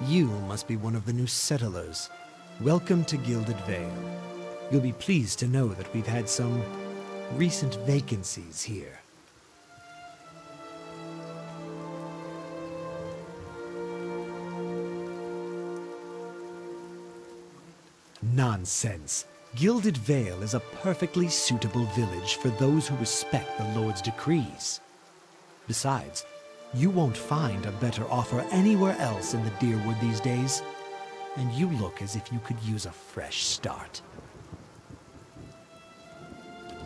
You must be one of the new settlers. Welcome to Gilded Vale. You'll be pleased to know that we've had some recent vacancies here. Nonsense. Gilded Vale is a perfectly suitable village for those who respect the Lord's decrees. Besides, you won't find a better offer anywhere else in the Deerwood these days, and you look as if you could use a fresh start.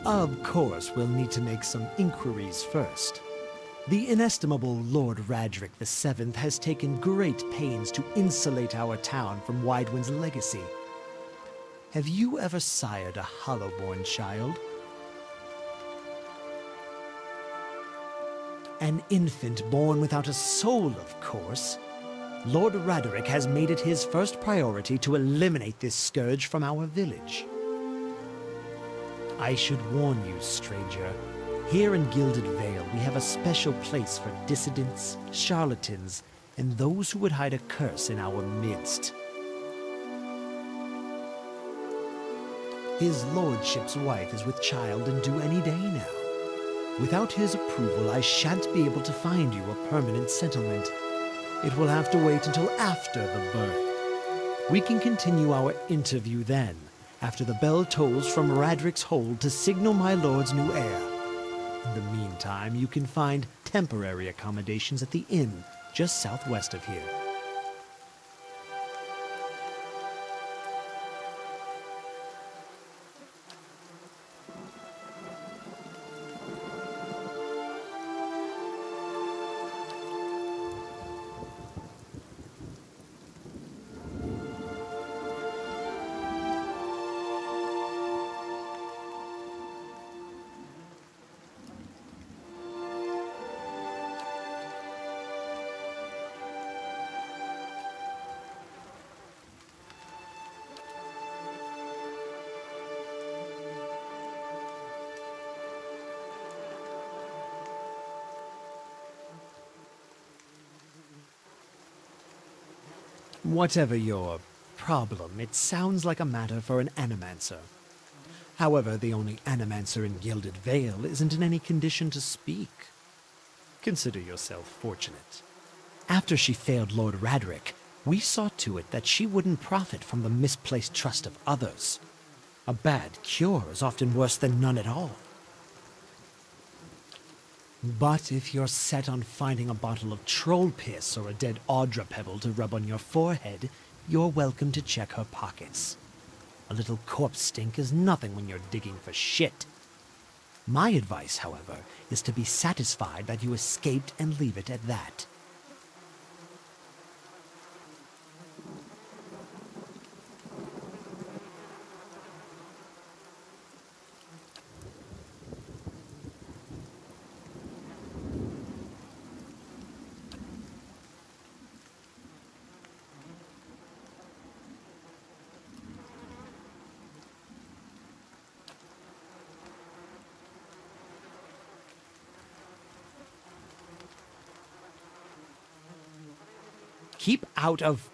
Of course, we'll need to make some inquiries first. The inestimable Lord Radric VII has taken great pains to insulate our town from Widewind's legacy. Have you ever sired a Hollowborn child? An infant born without a soul, of course. Lord Radric has made it his first priority to eliminate this scourge from our village. I should warn you, stranger. Here in Gilded Vale, we have a special place for dissidents, charlatans, and those who would hide a curse in our midst. His lordship's wife is with child and due any day now. Without his approval, I shan't be able to find you a permanent settlement. It will have to wait until after the birth. We can continue our interview then, after the bell tolls from Radric's hold to signal my lord's new heir. In the meantime, you can find temporary accommodations at the inn just southwest of here. Whatever your problem, it sounds like a matter for an animancer. However, the only animancer in Gilded Vale isn't in any condition to speak. Consider yourself fortunate. After she failed Lord Radric, we saw to it that she wouldn't profit from the misplaced trust of others. A bad cure is often worse than none at all. But if you're set on finding a bottle of troll piss or a dead Audra pebble to rub on your forehead, you're welcome to check her pockets. A little corpse stink is nothing when you're digging for shit. My advice, however, is to be satisfied that you escaped and leave it at that. Keep out of...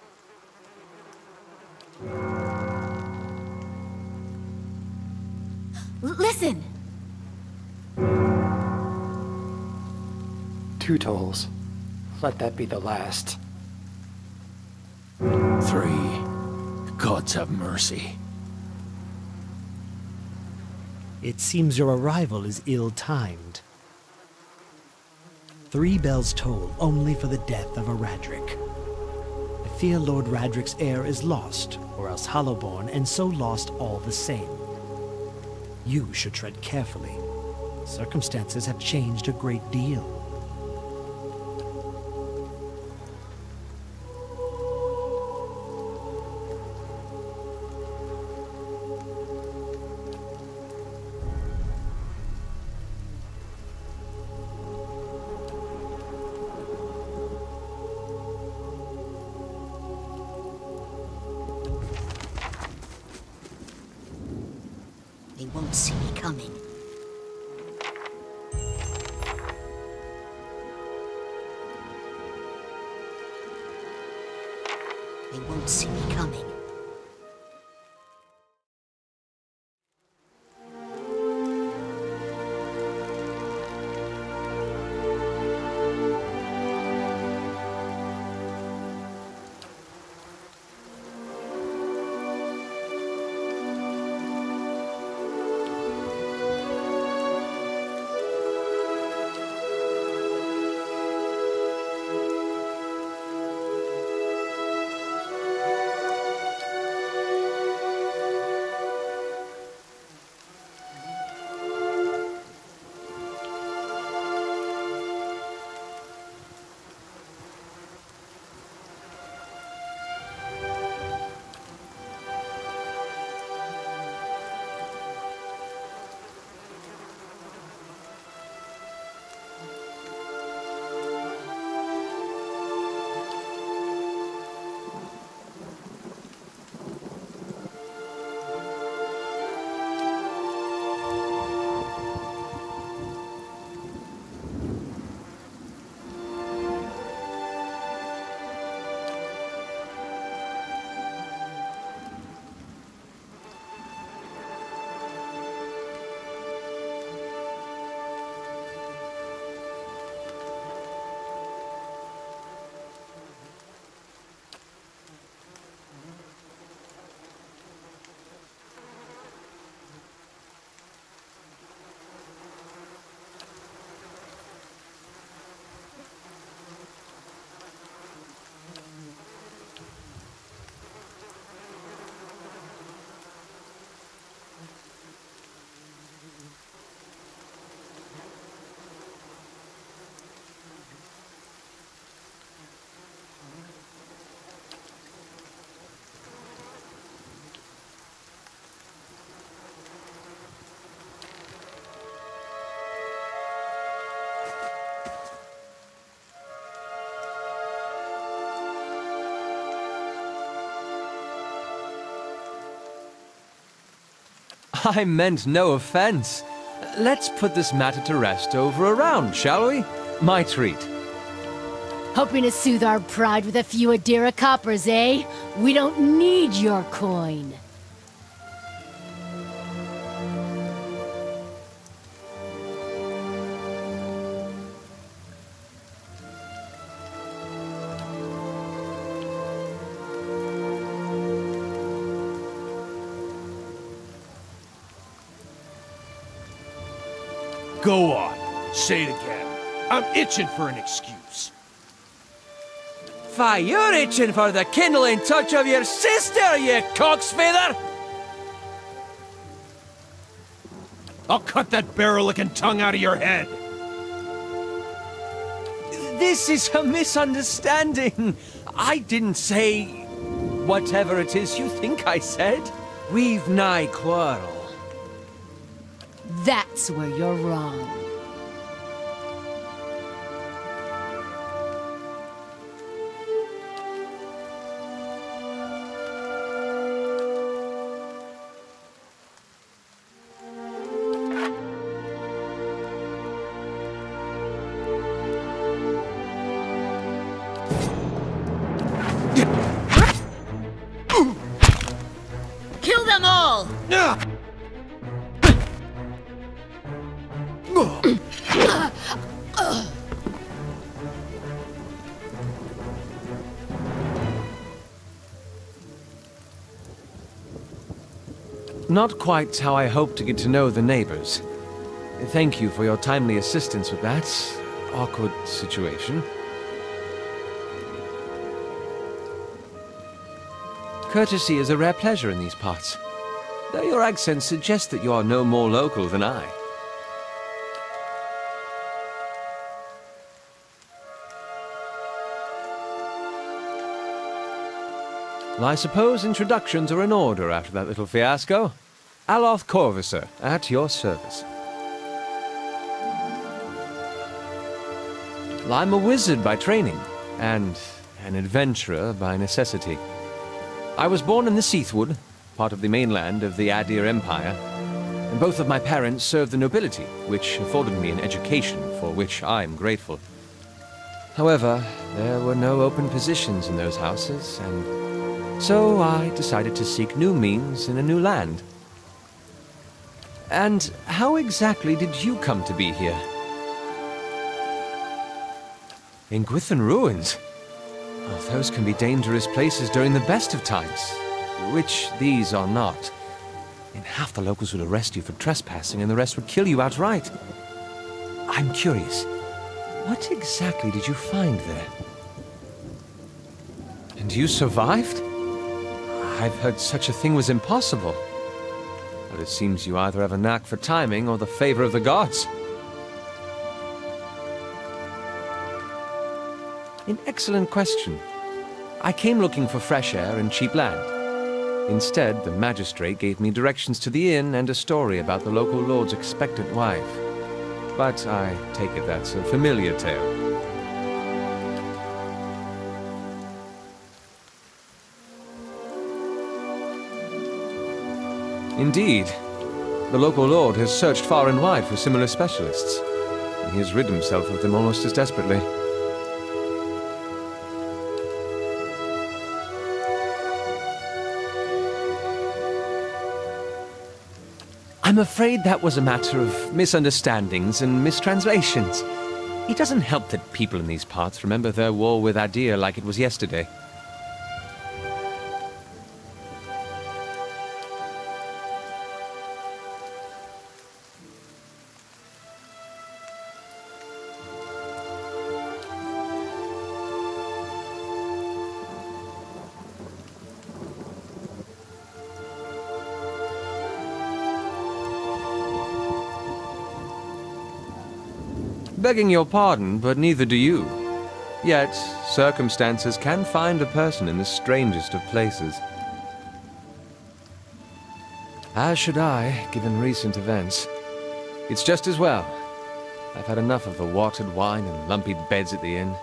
Listen! 2 tolls. Let that be the last. 3. Gods have mercy. It seems your arrival is ill-timed. 3 bells toll only for the death of a Radric. I fear Lord Radric's heir is lost, or else Hollowborn, and so lost all the same. You should tread carefully. Circumstances have changed a great deal. They won't see me coming. They won't see me coming. I meant no offense. Let's put this matter to rest over a round, shall we? My treat. Hoping to soothe our pride with a few Adira coppers, eh? We don't need your coin. Go on. Say it again. I'm itching for an excuse. Fie, you're itching for the kindling touch of your sister, you cock's feather! I'll cut that barrel-licking tongue out of your head. This is a misunderstanding. I didn't say whatever it is you think I said. We've nigh quarrel. That's where you're wrong. Kill them all! Not quite how I hoped to get to know the neighbors. Thank you for your timely assistance with that awkward situation. Courtesy is a rare pleasure in these parts, though your accent suggests that you are no more local than I. Well, I suppose introductions are in order after that little fiasco. Aloth Corvusser, at your service. Well, I'm a wizard by training, and an adventurer by necessity. I was born in the Seathwood, part of the mainland of the Adir Empire, and both of my parents served the nobility, which afforded me an education for which I'm grateful. However, there were no open positions in those houses, and So I decided to seek new means in a new land. And how exactly did you come to be here? In Gwithan Ruins? Oh, those can be dangerous places during the best of times, which these are not. And half the locals would arrest you for trespassing and the rest would kill you outright. I'm curious, what exactly did you find there? And you survived? I've heard such a thing was impossible. But it seems you either have a knack for timing or the favor of the gods. An excellent question. I came looking for fresh air and cheap land. Instead, the magistrate gave me directions to the inn and a story about the local lord's expectant wife. But I take it that's a familiar tale. Indeed. The local lord has searched far and wide for similar specialists, and he has rid himself of them almost as desperately. I'm afraid that was a matter of misunderstandings and mistranslations. It doesn't help that people in these parts remember their war with Adir like it was yesterday. Begging your pardon, but neither do you. Yet, circumstances can find a person in the strangest of places. As should I, given recent events. It's just as well. I've had enough of the watered wine and lumpy beds at the inn.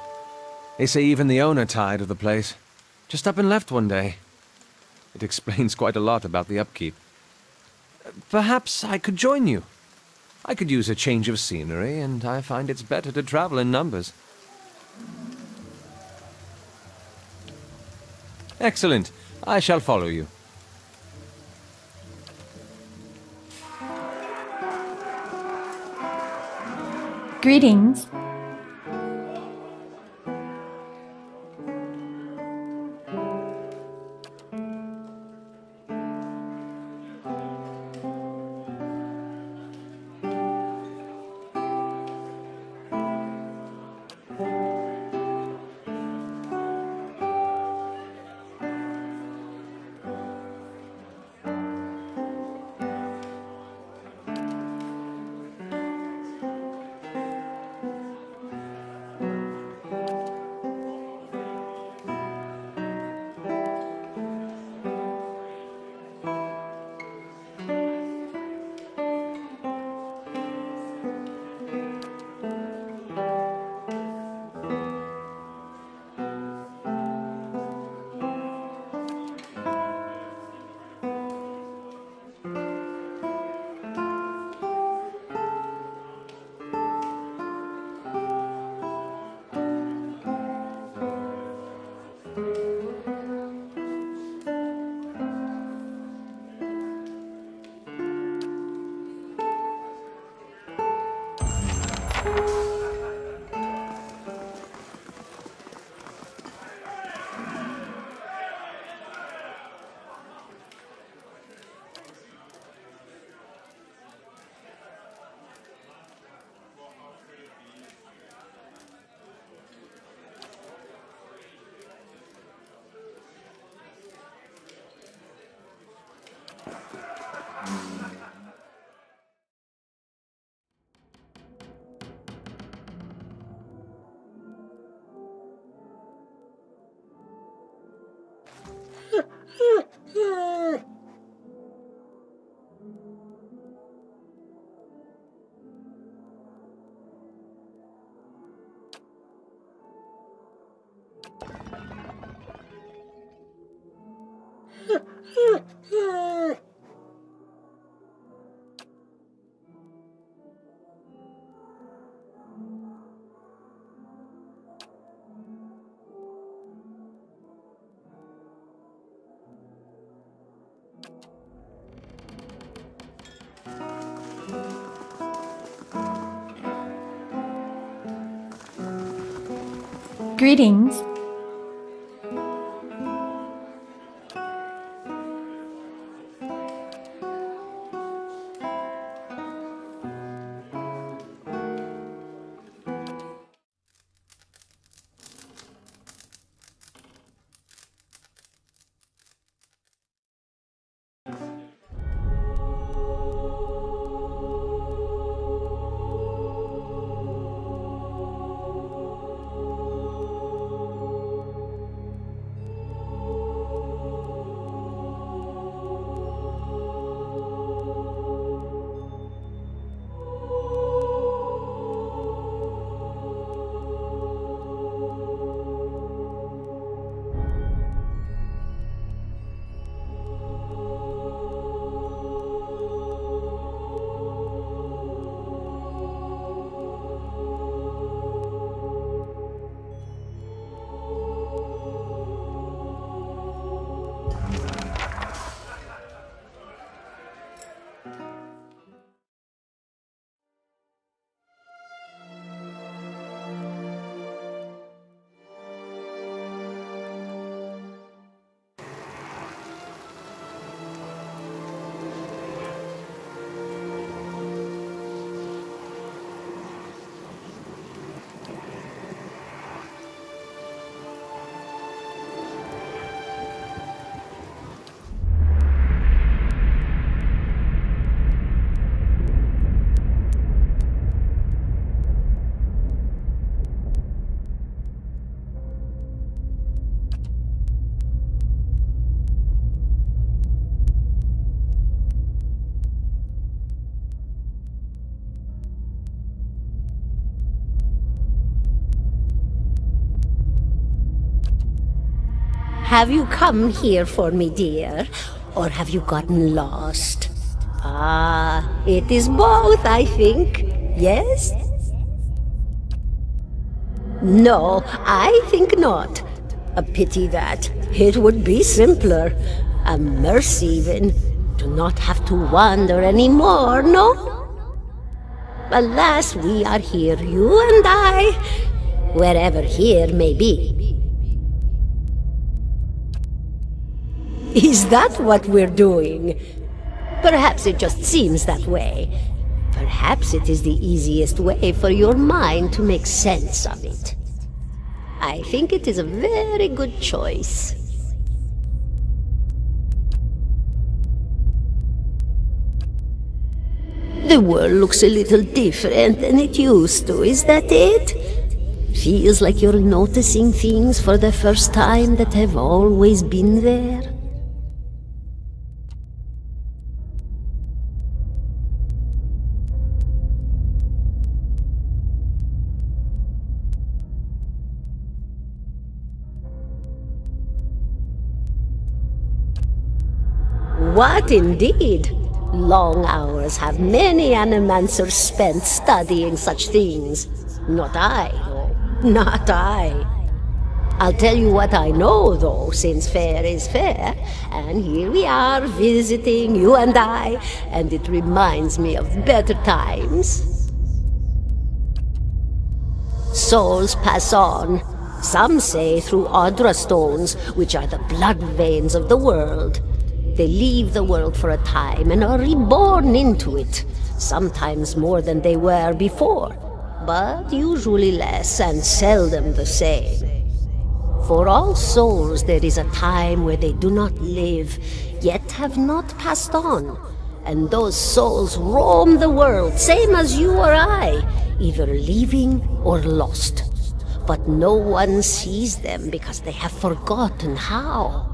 They say even the owner tired of the place. Just up and left one day. It explains quite a lot about the upkeep. Perhaps I could join you. I could use a change of scenery, and I find it's better to travel in numbers. Excellent. I shall follow you. Greetings. Greetings. Have you come here for me, dear? Or have you gotten lost? Ah, it is both, I think. Yes? No, I think not. A pity that. It would be simpler. A mercy, even. To not have to wander anymore, no? Alas, we are here, you and I. Wherever here may be. Is that what we're doing? Perhaps it just seems that way. Perhaps it is the easiest way for your mind to make sense of it. I think it is a very good choice. The world looks a little different than it used to, is that it? Feels like you're noticing things for the first time that have always been there. What indeed? Long hours have many animancers spent studying such things. Not I, though. Not I. I'll tell you what I know, though, since fair is fair. And here we are, visiting, you and I, and it reminds me of better times. Souls pass on. Some say through Audra stones, which are the blood veins of the world. They leave the world for a time and are reborn into it, sometimes more than they were before, but usually less and seldom the same. For all souls there is a time where they do not live, yet have not passed on, and those souls roam the world, same as you or I, either living or lost. But no one sees them because they have forgotten how.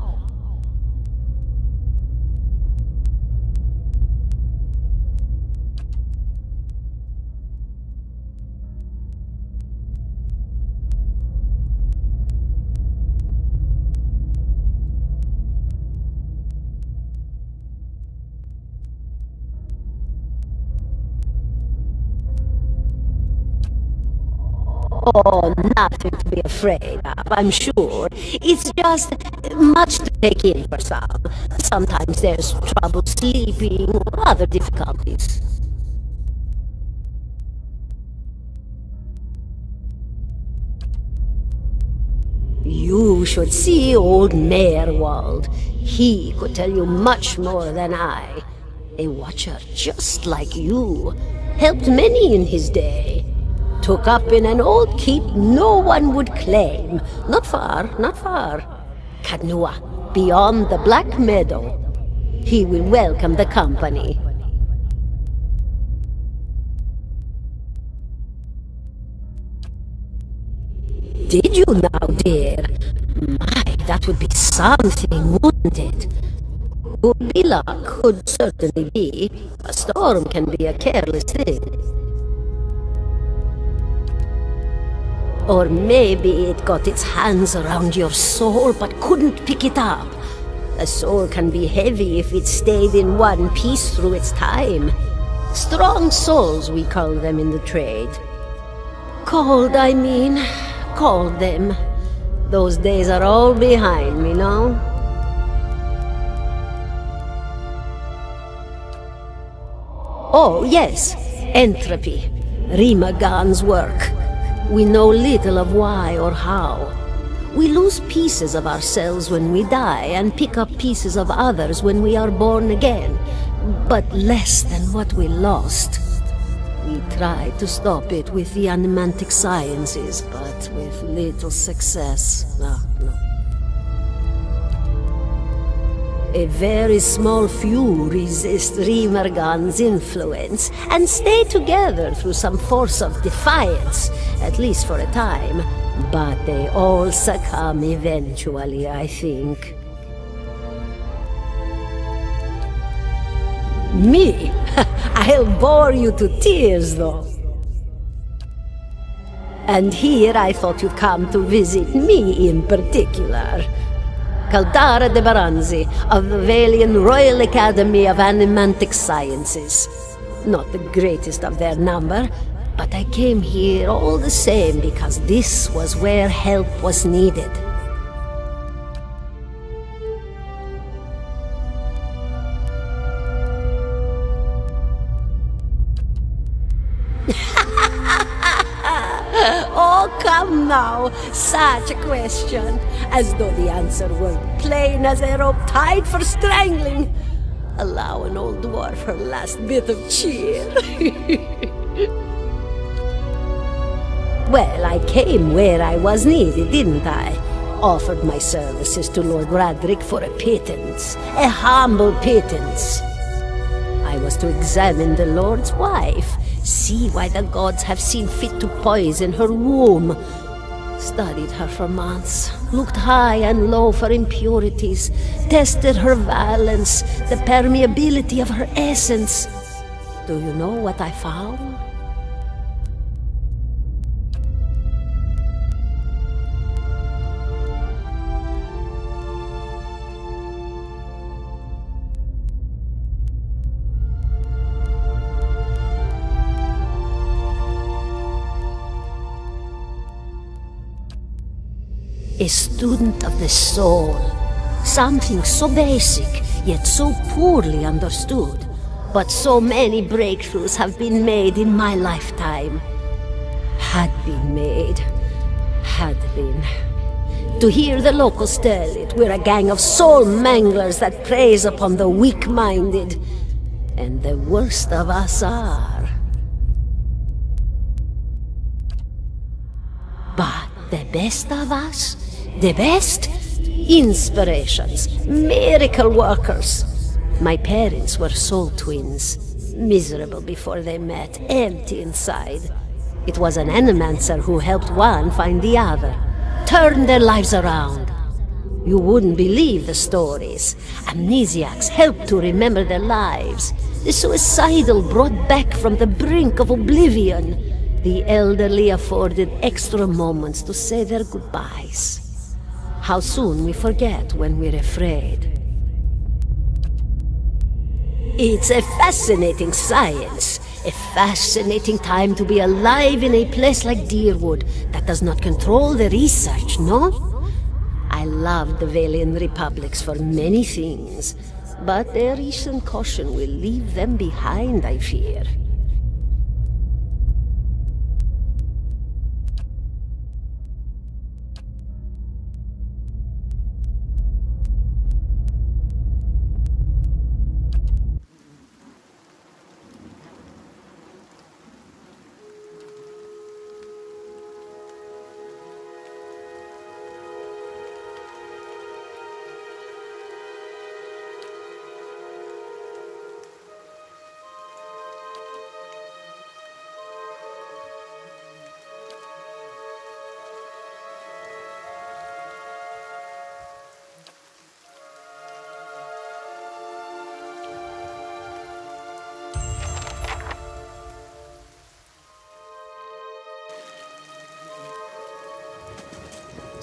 Oh, nothing to be afraid of, I'm sure. It's just much to take in for some. Sometimes there's trouble sleeping or other difficulties. You should see old Meerwald. He could tell you much more than I. A watcher just like you. Helped many in his day. Took up in an old keep no one would claim. Not far, not far. Kadnua, beyond the Black Meadow. He will welcome the company. Did you now, dear? My, that would be something, wouldn't it? Could be luck, could certainly be. A storm can be a careless thing. Or maybe it got its hands around your soul but couldn't pick it up. A soul can be heavy if it stayed in one piece through its time. Strong souls, we call them in the trade. Cold, I mean. Called them. Those days are all behind me now. Oh, yes. Entropy. Rimagan's work. We know little of why or how. We lose pieces of ourselves when we die and pick up pieces of others when we are born again, but less than what we lost. We tried to stop it with the animantic sciences, but with little success. No. A very small few resist Rimergan's influence and stay together through some force of defiance, at least for a time. But they all succumb eventually, I think. Me? I'll bore you to tears, though. And here I thought you'd come to visit me in particular. Caldara de Baranzi, of the Valian Royal Academy of Animantic Sciences. Not the greatest of their number, but I came here all the same because this was where help was needed. Oh, come now, such a question, as though the answer were plain as a rope tied for strangling. Allow an old dwarf her last bit of cheer. Well, I came where I was needed, didn't I? Offered my services to Lord Radric for a pittance, a humble pittance. I was to examine the Lord's wife, see why the gods have seen fit to poison her womb. Studied her for months, looked high and low for impurities, tested her valence, the permeability of her essence. Do you know what I found? A student of the soul. Something so basic, yet so poorly understood. But so many breakthroughs have been made in my lifetime. Had been. To hear the locals tell it, we're a gang of soul manglers that preys upon the weak-minded. And the worst of us are. But the best of us? The best? Inspirations, miracle workers. My parents were soul twins, miserable before they met, empty inside. It was an animancer who helped one find the other, turned their lives around. You wouldn't believe the stories. Amnesiacs helped to remember their lives. The suicidal brought back from the brink of oblivion. The elderly afforded extra moments to say their goodbyes. How soon we forget when we're afraid. It's a fascinating science, a fascinating time to be alive in a place like Deerwood that does not control the research, no? I love the Valian Republics for many things, but their recent caution will leave them behind, I fear.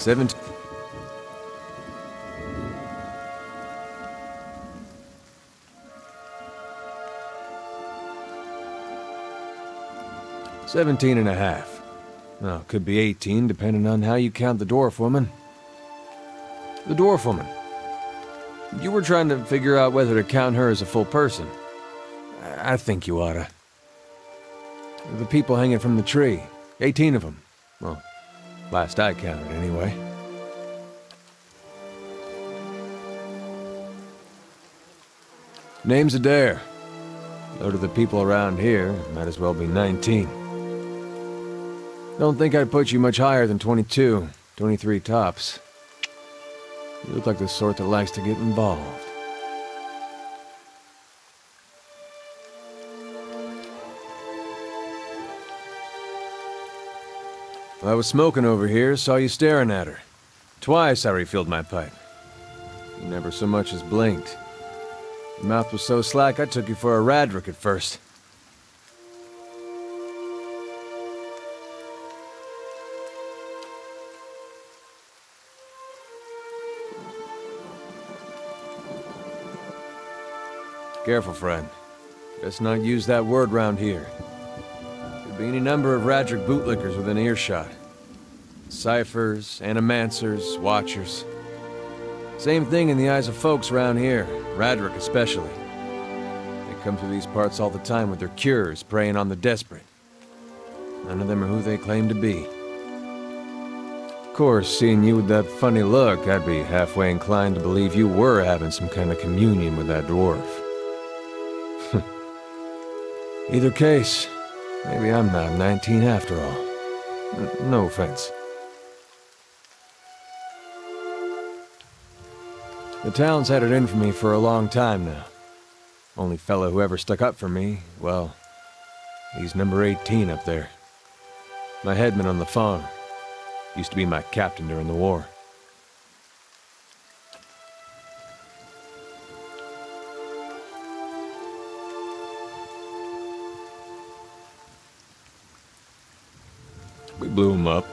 17. $17 and a half. Well, could be 18, depending on how you count the dwarf woman. The dwarf woman. You were trying to figure out whether to count her as a full person. I think you oughta. The people hanging from the tree. 18 of them. Well, last I counted, anyway. Name's Adair. Though to the people around here, might as well be 19. Don't think I'd put you much higher than 22, 23 tops. You look like the sort that likes to get involved. Well, I was smoking over here, saw you staring at her. Twice I refilled my pipe. You never so much as blinked. Your mouth was so slack I took you for a Radric at first. Careful, friend. Best not use that word round here. Could be any number of Radric bootlickers within earshot. Ciphers, animancers, watchers. Same thing in the eyes of folks around here, Radric especially. They come through these parts all the time with their cures, preying on the desperate. None of them are who they claim to be. Of course, seeing you with that funny look, I'd be halfway inclined to believe you were having some kind of communion with that dwarf. Either case, maybe I'm not 19 after all. No offense. The town's had it in for me for a long time now. Only fellow who ever stuck up for me, well, he's number 18 up there. My headman on the farm. Used to be my captain during the war. We blew him up.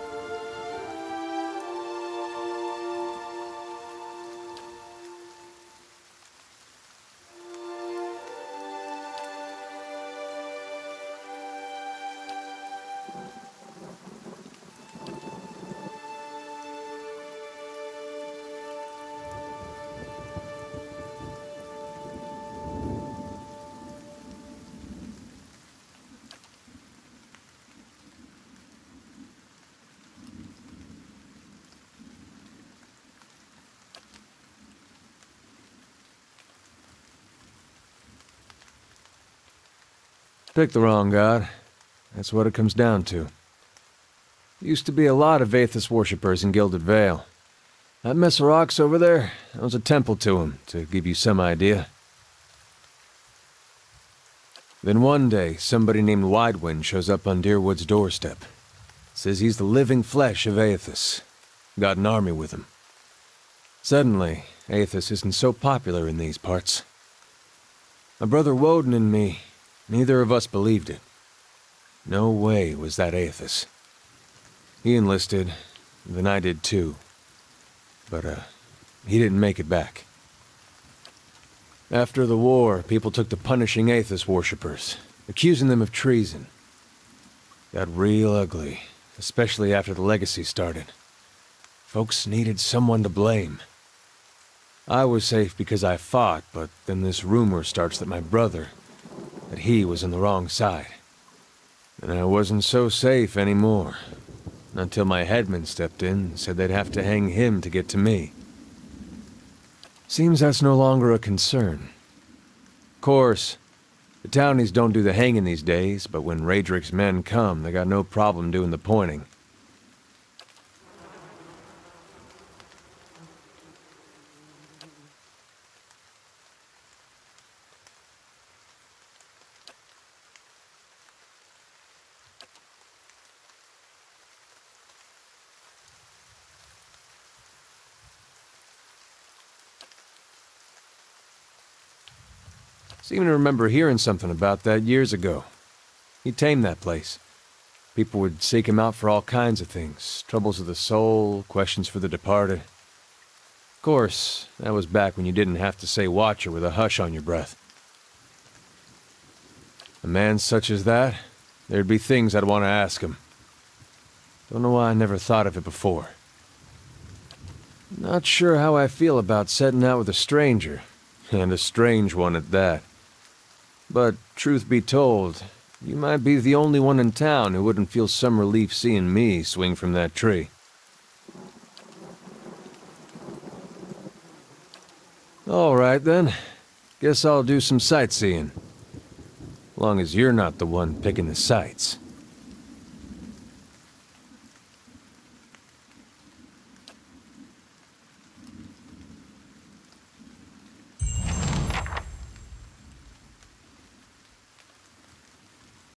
Picked the wrong god. That's what it comes down to. Used to be a lot of Aethys worshippers in Gilded Vale. That mess of rocks over there, that was a temple to him, to give you some idea. Then one day, somebody named Widewind shows up on Deerwood's doorstep. Says he's the living flesh of Aethys. Got an army with him. Suddenly, Aethys isn't so popular in these parts. My brother Woden and me, neither of us believed it. No way was that Aethys. He enlisted, then I did too. But, he didn't make it back. After the war, people took to punishing Aethys worshippers, accusing them of treason. Got real ugly, especially after the legacy started. Folks needed someone to blame. I was safe because I fought, but then this rumor starts that my brother, that he was on the wrong side. And I wasn't so safe anymore. Until my headman stepped in and said they'd have to hang him to get to me. Seems that's no longer a concern. Of course, the townies don't do the hanging these days, but when Raedric's men come, they got no problem doing the pointing. Seem to remember hearing something about that years ago. He tamed that place. People would seek him out for all kinds of things. Troubles of the soul, questions for the departed. Of course, that was back when you didn't have to say Watcher with a hush on your breath. A man such as that, there'd be things I'd want to ask him. Don't know why I never thought of it before. Not sure how I feel about setting out with a stranger, and a strange one at that. But, truth be told, you might be the only one in town who wouldn't feel some relief seeing me swing from that tree. All right, then. Guess I'll do some sightseeing. Long as you're not the one picking the sights.